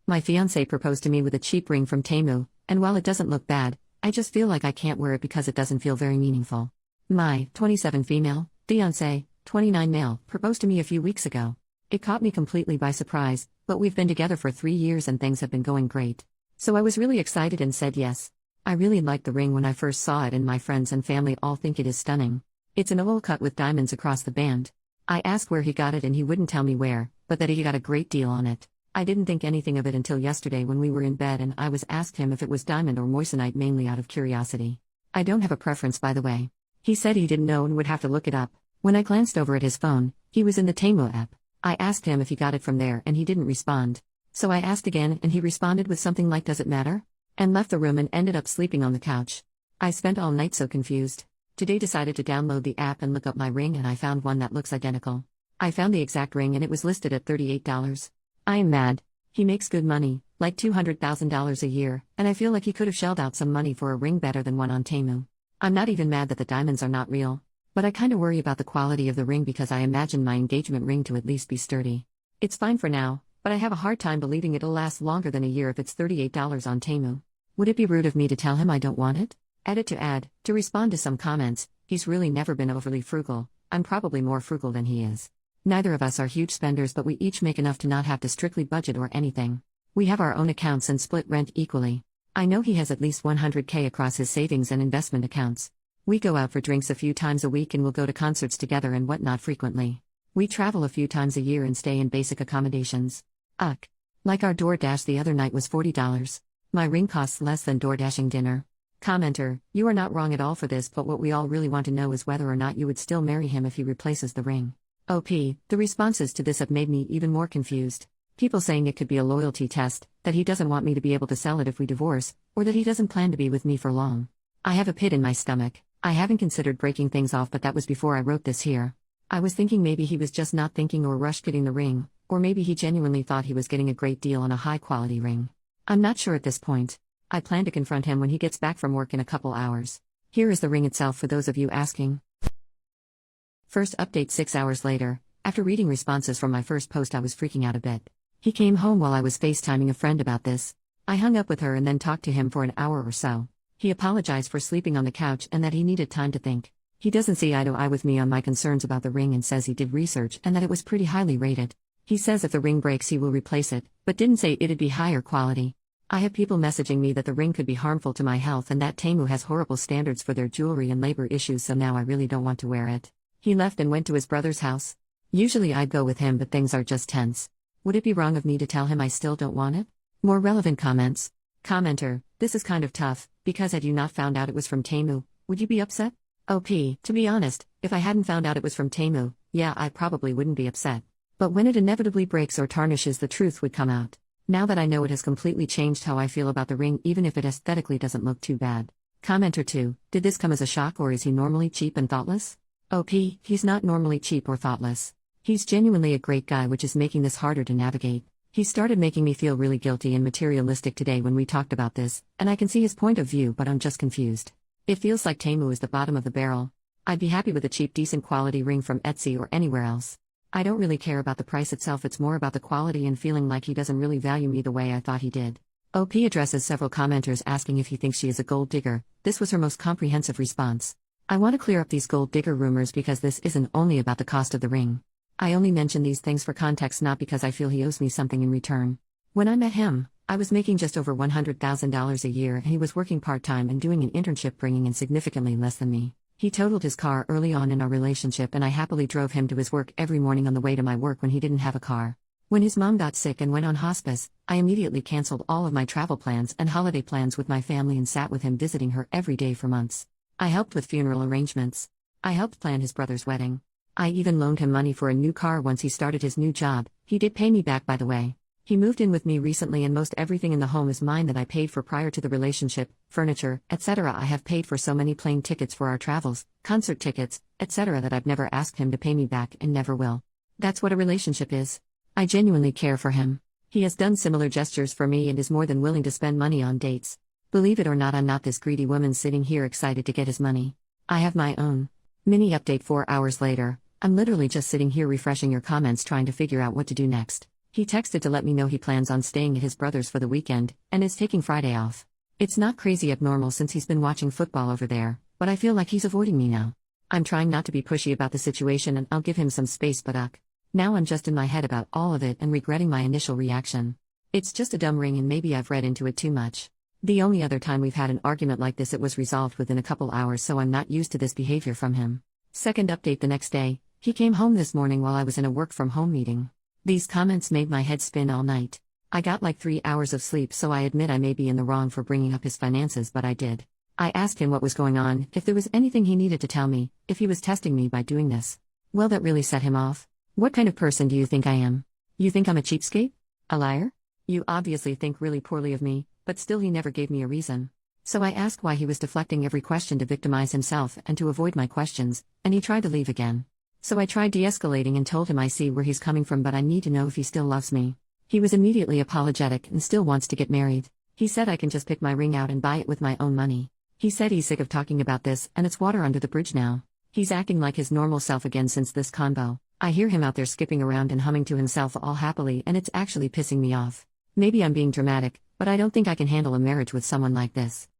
My fiancé proposed to me with a cheap ring from Temu, and while it doesn't look bad, I just feel like I can't wear it because it doesn't feel very meaningful. My 27 female fiancé, 29 male, proposed to me a few weeks ago. It caught me completely by surprise, but we've been together for 3 years and things have been going great. So I was really excited and said yes. I really liked the ring when I first saw it, and my friends and family all think it is stunning. It's an oval cut with diamonds across the band. I asked where he got it and he wouldn't tell me where, but that he got a great deal on it. I didn't think anything of it until yesterday when we were in bed and I was asked him if it was diamond or moissanite, mainly out of curiosity. I don't have a preference, by the way. He said he didn't know and would have to look it up. When I glanced over at his phone, he was in the Temu app. I asked him if he got it from there and he didn't respond. So I asked again and he responded with something like, "Does it matter?" and left the room and ended up sleeping on the couch. I spent all night so confused. Today decided to download the app and look up my ring, and I found one that looks identical. I found the exact ring and it was listed at $38. I am mad. He makes good money, like $200,000 a year, and I feel like he could have shelled out some money for a ring better than one on Temu. I'm not even mad that the diamonds are not real, but I kinda worry about the quality of the ring because I imagine my engagement ring to at least be sturdy. It's fine for now, but I have a hard time believing it'll last longer than a year if it's $38 on Temu. Would it be rude of me to tell him I don't want it? Edit to add, to respond to some comments, he's really never been overly frugal. I'm probably more frugal than he is. Neither of us are huge spenders, but we each make enough to not have to strictly budget or anything. We have our own accounts and split rent equally. I know he has at least $100K across his savings and investment accounts. We go out for drinks a few times a week and we'll go to concerts together and whatnot frequently. We travel a few times a year and stay in basic accommodations. Like our DoorDash the other night was $40. My ring costs less than DoorDashing dinner. Commenter, you are not wrong at all for this, but what we all really want to know is whether or not you would still marry him if he replaces the ring. OP, the responses to this have made me even more confused. People saying it could be a loyalty test, that he doesn't want me to be able to sell it if we divorce, or that he doesn't plan to be with me for long. I have a pit in my stomach. I haven't considered breaking things off, but that was before I wrote this here. I was thinking maybe he was just not thinking or rushed getting the ring, or maybe he genuinely thought he was getting a great deal on a high-quality ring. I'm not sure at this point. I plan to confront him when he gets back from work in a couple hours. Here is the ring itself for those of you asking. First update 6 hours later. After reading responses from my first post, I was freaking out a bit. He came home while I was FaceTiming a friend about this. I hung up with her and then talked to him for an hour or so. He apologized for sleeping on the couch and that he needed time to think. He doesn't see eye to eye with me on my concerns about the ring and says he did research and that it was pretty highly rated. He says if the ring breaks he will replace it, but didn't say it'd be higher quality. I have people messaging me that the ring could be harmful to my health and that Temu has horrible standards for their jewelry and labor issues, so now I really don't want to wear it. He left and went to his brother's house. Usually I'd go with him, but things are just tense. Would it be wrong of me to tell him I still don't want it? More relevant comments. Commenter, this is kind of tough, because had you not found out it was from Temu, would you be upset? OP, to be honest, if I hadn't found out it was from Temu, yeah, I probably wouldn't be upset. But when it inevitably breaks or tarnishes, the truth would come out. Now that I know, it has completely changed how I feel about the ring, even if it aesthetically doesn't look too bad. Commenter 2, did this come as a shock or is he normally cheap and thoughtless? OP, he's not normally cheap or thoughtless. He's genuinely a great guy, which is making this harder to navigate. He started making me feel really guilty and materialistic today when we talked about this, and I can see his point of view, but I'm just confused. It feels like Temu is the bottom of the barrel. I'd be happy with a cheap, decent quality ring from Etsy or anywhere else. I don't really care about the price itself, it's more about the quality and feeling like he doesn't really value me the way I thought he did. OP addresses several commenters asking if he thinks she is a gold digger. This was her most comprehensive response. I want to clear up these gold digger rumors because this isn't only about the cost of the ring. I only mention these things for context, not because I feel he owes me something in return. When I met him, I was making just over $100,000 a year and he was working part-time and doing an internship, bringing in significantly less than me. He totaled his car early on in our relationship and I happily drove him to his work every morning on the way to my work when he didn't have a car. When his mom got sick and went on hospice, I immediately canceled all of my travel plans and holiday plans with my family and sat with him visiting her every day for months. I helped with funeral arrangements. I helped plan his brother's wedding. I even loaned him money for a new car once he started his new job. He did pay me back, by the way. He moved in with me recently and most everything in the home is mine that I paid for prior to the relationship, furniture, etc. I have paid for so many plane tickets for our travels, concert tickets, etc. that I've never asked him to pay me back and never will. That's what a relationship is. I genuinely care for him. He has done similar gestures for me and is more than willing to spend money on dates. Believe it or not, I'm not this greedy woman sitting here excited to get his money. I have my own. Mini update 4 hours later. I'm literally just sitting here refreshing your comments trying to figure out what to do next. He texted to let me know he plans on staying at his brother's for the weekend, and is taking Friday off. It's not crazy abnormal since he's been watching football over there, but I feel like he's avoiding me now. I'm trying not to be pushy about the situation and I'll give him some space, but now I'm just in my head about all of it and regretting my initial reaction. It's just a dumb ring and maybe I've read into it too much. The only other time we've had an argument like this, it was resolved within a couple hours, so I'm not used to this behavior from him. Second update: the next day, he came home this morning while I was in a work from home meeting. These comments made my head spin all night. I got like 3 hours of sleep, so I admit I may be in the wrong for bringing up his finances, but I did. I asked him what was going on, if there was anything he needed to tell me, if he was testing me by doing this. Well, that really set him off. What kind of person do you think I am? You think I'm a cheapskate? A liar? You obviously think really poorly of me, but still he never gave me a reason. So I asked why he was deflecting every question to victimize himself and to avoid my questions, and he tried to leave again. So I tried de-escalating and told him I see where he's coming from, but I need to know if he still loves me. He was immediately apologetic and still wants to get married. He said I can just pick my ring out and buy it with my own money. He said he's sick of talking about this and it's water under the bridge now. He's acting like his normal self again since this convo. I hear him out there skipping around and humming to himself all happily, and it's actually pissing me off. Maybe I'm being dramatic, but I don't think I can handle a marriage with someone like this.